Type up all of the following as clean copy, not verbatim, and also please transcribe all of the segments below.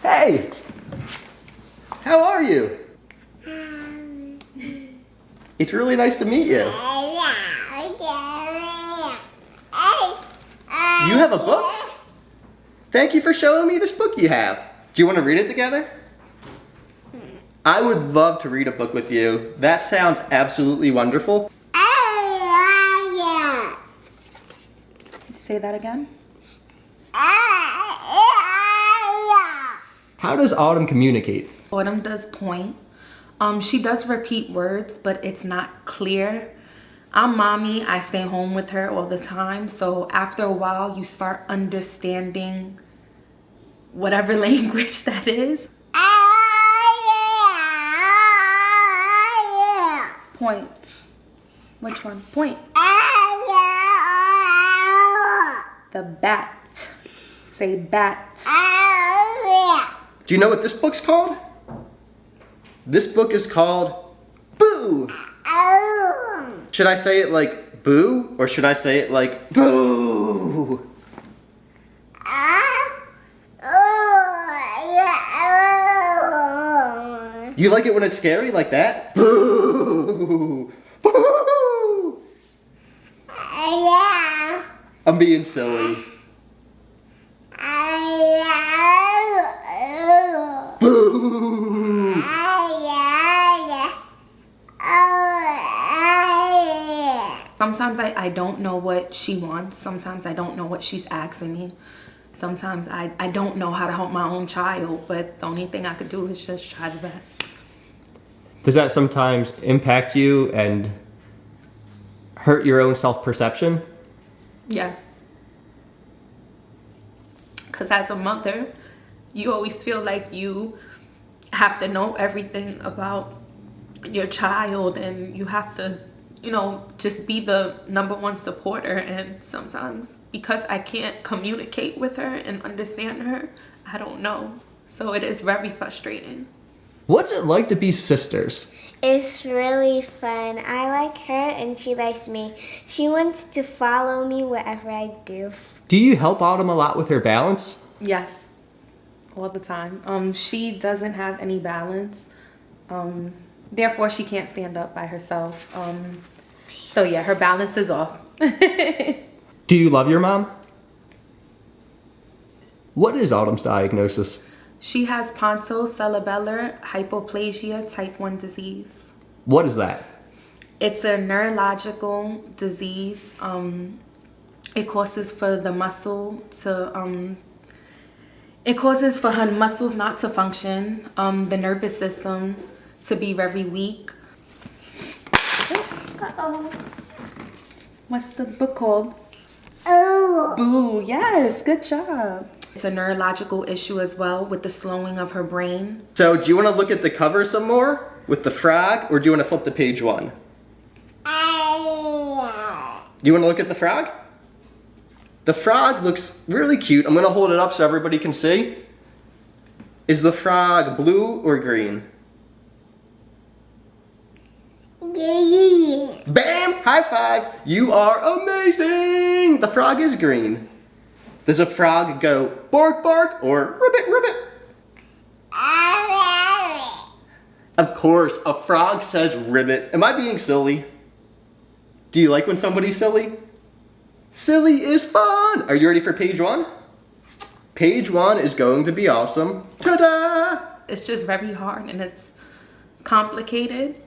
Hey! How are you? It's really nice to meet you. You have a book? Thank you for showing me this book you have. Do you want to read it together? I would love to read a book with you. That sounds absolutely wonderful. Say that again. How does Autumn communicate? Autumn does point. She does repeat words, but it's not clear. I'm mommy. I stay home with her all the time. So after a while, you start understanding whatever language that is. Point. Which one? Point. The bat. Say bat. Do you know what this book's called? This book is called Boo! Should I say it like boo, or should I say it like boo? You like it when it's scary like that? Boo! Boo! I'm being silly. Boo! Sometimes I don't know what she wants. Sometimes I don't know what she's asking me. Sometimes I don't know how to help my own child, but the only thing I could do is just try the best. Does that sometimes impact you and hurt your own self-perception? Yes. Because as a mother, you always feel like you have to know everything about your child, and you have to, you know, just be the #1 supporter. And sometimes because I can't communicate with her and understand her, I don't know. So it is very frustrating. What's it like to be sisters? It's really fun. I like her and she likes me. She wants to follow me wherever I do. Do you help Autumn a lot with her balance? Yes, all the time. She doesn't have any balance. Therefore, she can't stand up by herself. So yeah, her balance is off. Do you love your mom? What is Autumn's diagnosis? She has Pontocerebellar Hypoplasia type 1 disease. What is that? It's a neurological disease. It causes for the muscle to, it causes for her muscles not to function, the nervous system to be very weak. Uh-oh. What's the book called? Oh. Boo, yes, good job. It's a neurological issue as well with the slowing of her brain. So do you want to look at the cover some more with the frog, or do you want to flip to page 1? You want to look at the frog? The frog looks really cute. I'm going to hold it up so everybody can see. Is the frog blue or green? Bam! High five! You are amazing! The frog is green. Does a frog go bark bark or ribbit ribbit? Of course, a frog says ribbit. Am I being silly? Do you like when somebody's silly? Silly is fun! Are you ready for page 1? Page 1 is going to be awesome. Ta-da! It's just very hard and it's complicated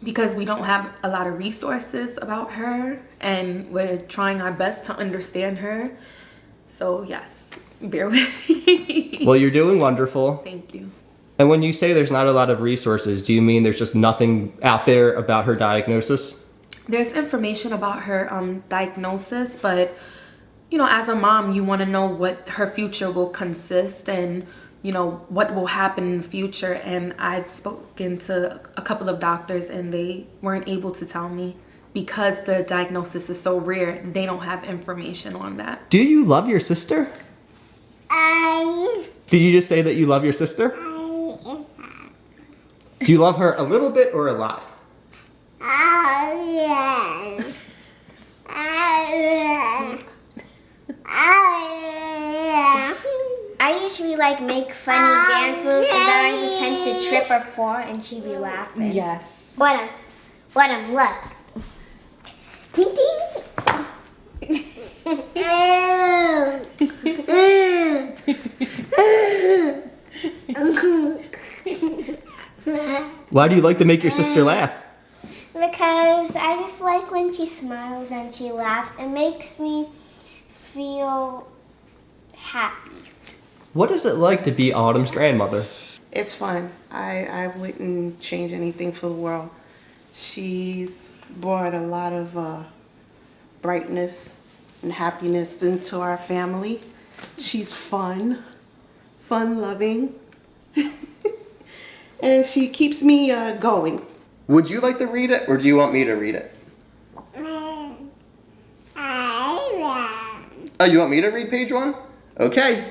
because we don't have a lot of resources about her, and we're trying our best to understand her. So yes, bear with me. Well, you're doing wonderful. Thank you. And when you say there's not a lot of resources, do you mean there's just nothing out there about her diagnosis? There's information about her diagnosis, but you know, as a mom, you want to know what her future will consist and, you know, what will happen in the future. And I've spoken to a couple of doctors and they weren't able to tell me because the diagnosis is so rare. They don't have information on that. Do you love your sister? Did you just say that you love your sister? Do you love her a little bit or a lot? I I usually like make funny dance moves and then I pretend to trip or fall and she'd be laughing. Yes. What am, look. Ding ding. Why do you like to make your sister laugh? Because I just like when she smiles and she laughs. It makes me feel happy. What is it like to be Autumn's grandmother? It's fun. I wouldn't change anything for the world. She's brought a lot of brightness and happiness into our family. She's fun-loving, and she keeps me going. Would you like to read it, or do you want me to read it? Oh, you want me to read page 1? Okay.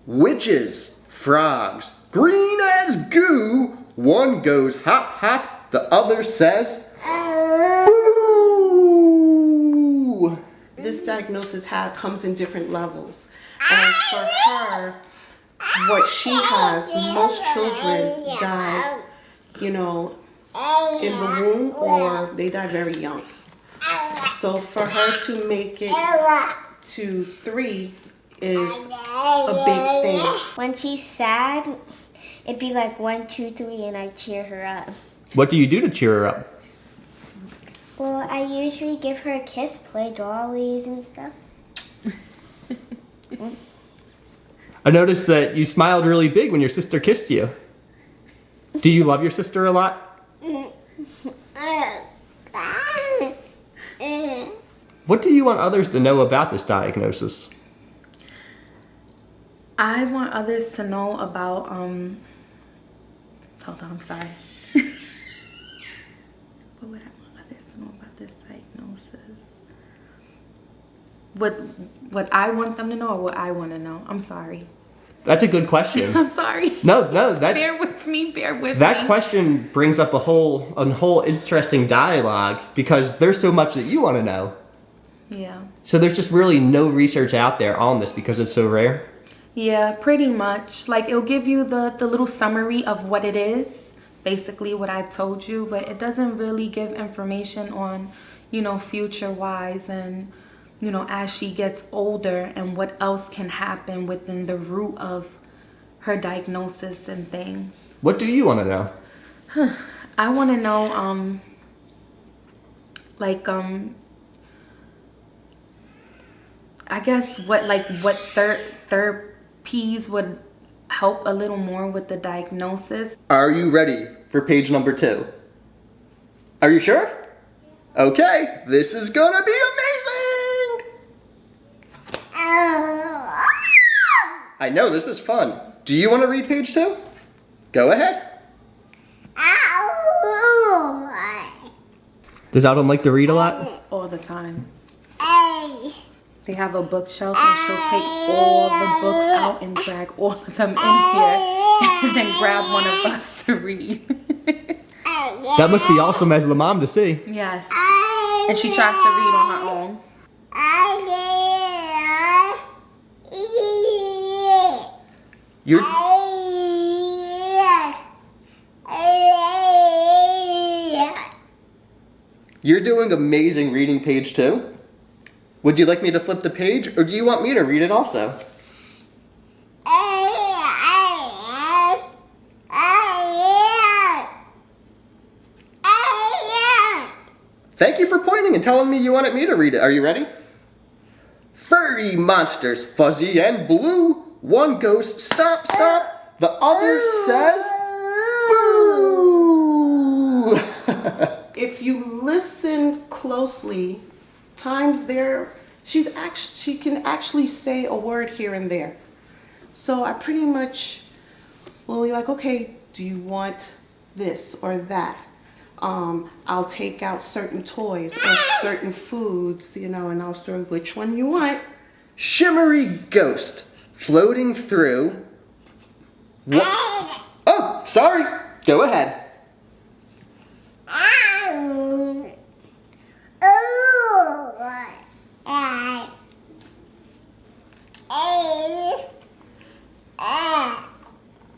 Witches, frogs, green as goo. One goes hop, hop, the other says, boo! This diagnosis comes in different levels. And for her, what she has, most children die, in the womb or they die very young. So for her to make it to 3 is a big thing. When she's sad, it'd be like 1, 2, 3, and I cheer her up. What do you do to cheer her up? Well, I usually give her a kiss, play dollies and stuff. I noticed that you smiled really big when your sister kissed you. Do you love your sister a lot? What do you want others to know about this diagnosis? I want others to know about, hold on, I'm sorry. What would I want others to know about this diagnosis? What I want them to know or what I want to know? I'm sorry. That's a good question. I'm sorry. No, that Bear with me. that question brings up a whole interesting dialogue because there's so much that you want to know. Yeah. So there's just really no research out there on this because it's so rare. Yeah, pretty much. Like, it'll give you the little summary of what it is, basically what I've told you, but it doesn't really give information on, future-wise and, as she gets older and what else can happen within the root of her diagnosis and things. What do you want to know? I want to know, I guess what therapies would help a little more with the diagnosis. Are you ready for page number 2? Are you sure? Okay, this is gonna be amazing! I know, this is fun. Do you want to read page 2? Go ahead. Does Autumn like to read a lot? All the time. They have a bookshelf and she'll take all the books out and drag all of them in here and then grab one of us to read. That must be awesome as the mom to see. Yes. And she tries to read on her own. You're doing amazing reading page 2. Would you like me to flip the page, or do you want me to read it also? Thank you for pointing and telling me you wanted me to read it. Are you ready? Furry monsters, fuzzy and blue. One goes, stop, stop. The other says, boo. If you listen closely, times there, she can actually say a word here and there. So I pretty much will be like, okay, do you want this or that? I'll take out certain toys or certain foods, and I'll show which one you want. Shimmery ghost floating through. What? Oh, sorry. Go ahead.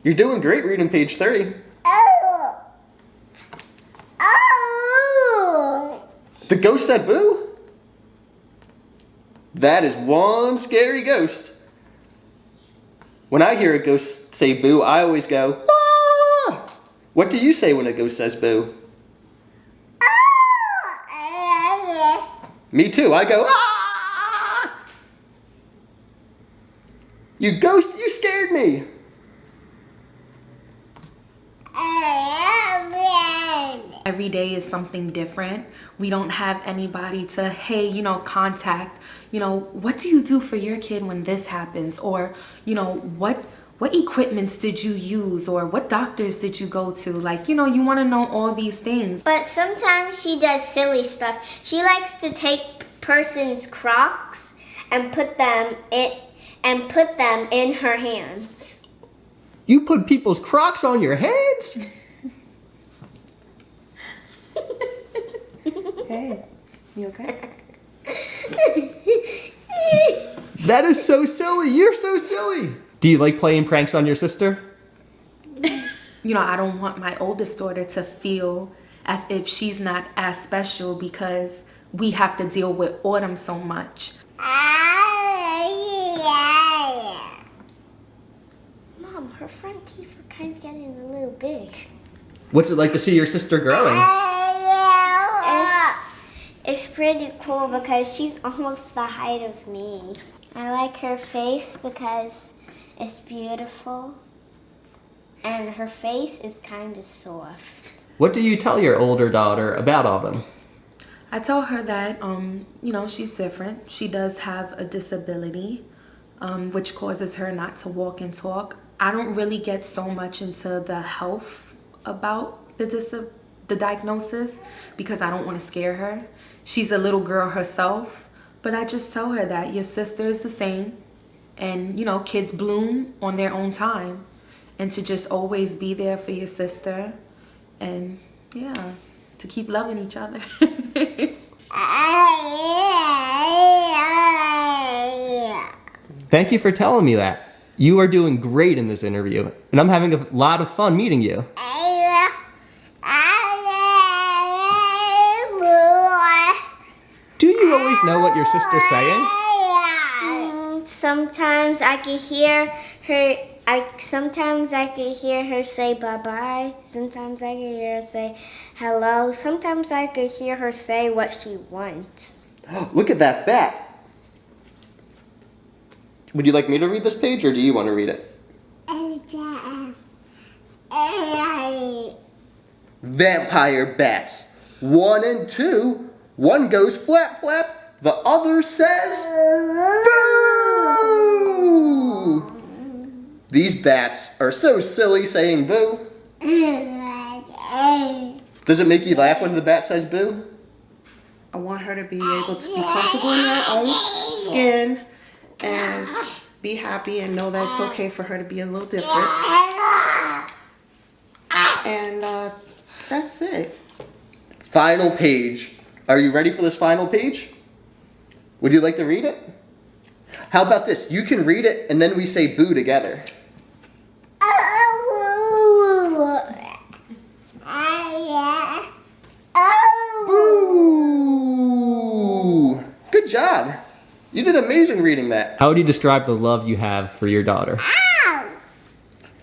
You're doing great reading page 3. Oh. Oh. The ghost said boo? That is one scary ghost. When I hear a ghost say boo, I always go, ah! What do you say when a ghost says boo? Me too, I go, ah! You ghost, you scared me. Every day is something different. We don't have anybody to, hey, contact, what do you do for your kid when this happens? Or, what equipments did you use? Or what doctors did you go to? Like, you want to know all these things. But sometimes she does silly stuff. She likes to take person's Crocs and put them in her hands. You put people's Crocs on your heads? Hey, you okay? That is so silly. You're so silly. Do you like playing pranks on your sister? I don't want my oldest daughter to feel as if she's not as special because we have to deal with Autumn so much. Mom, her front teeth are kind of getting a little big. What's it like to see your sister growing? It's pretty cool because she's almost the height of me. I like her face because it's beautiful and her face is kind of soft. What do you tell your older daughter about Autumn? I tell her that, she's different. She does have a disability, which causes her not to walk and talk. I don't really get so much into the health about the diagnosis because I don't want to scare her. She's a little girl herself, but I just tell her that your sister is the same and, kids bloom on their own time and to just always be there for your sister and, to keep loving each other. Thank you for telling me that. You are doing great in this interview, and I'm having a lot of fun meeting you. Do you always know what your sister's saying? Sometimes I can hear her. Sometimes I can hear her say bye-bye. Sometimes I can hear her say hello. Sometimes I can hear her say what she wants. Look at that bat. Would you like me to read this page, or do you want to read it? Vampire bats. 1 and 2. One goes flap flap. The other says boo. These bats are so silly saying boo. Does it make you laugh when the bat says boo? I want her to be able to be comfortable in her own skin and be happy and know that it's okay for her to be a little different. And that's it. Final page. Are you ready for this final page? Would you like to read it? How about this? You can read it and then we say boo together. Boo! Good job. You did amazing reading that. How would you describe the love you have for your daughter?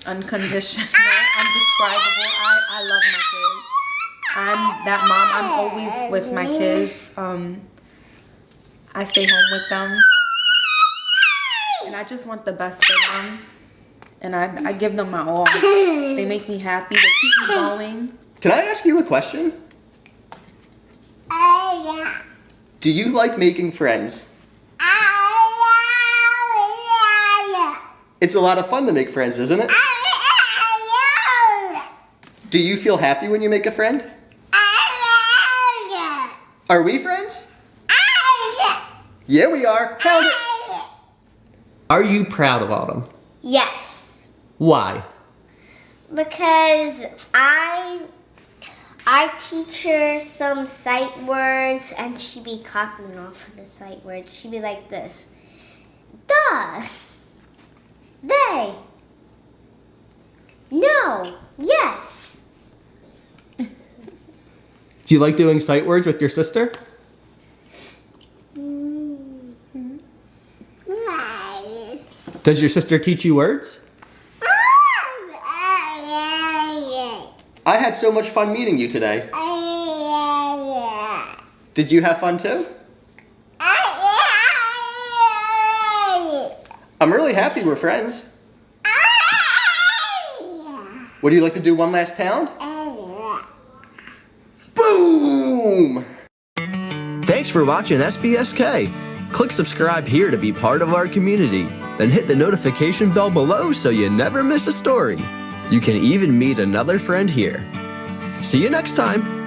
Unconditional, undescribable. I love my kids. I'm that mom. I'm always with my kids. I stay home with them. And I just want the best for them. And I give them my all. They make me happy. They keep me going. Can I ask you a question? Do you like making friends? It's a lot of fun to make friends, isn't it? Do you feel happy when you make a friend? Are we friends? Yeah, we are. Count it. Are you proud of Autumn? Yes. Why? Because I teach her some sight words and she'd be copying off of the sight words. She'd be like this. Duh. They. Oh, yes. Do you like doing sight words with your sister? Does your sister teach you words? I had so much fun meeting you today. Did you have fun too? I'm really happy we're friends. Would you like to do one last pound? Boom! Thanks for watching SBSK. Click subscribe here to be part of our community. Then hit the notification bell below so you never miss a story. You can even meet another friend here. See you next time.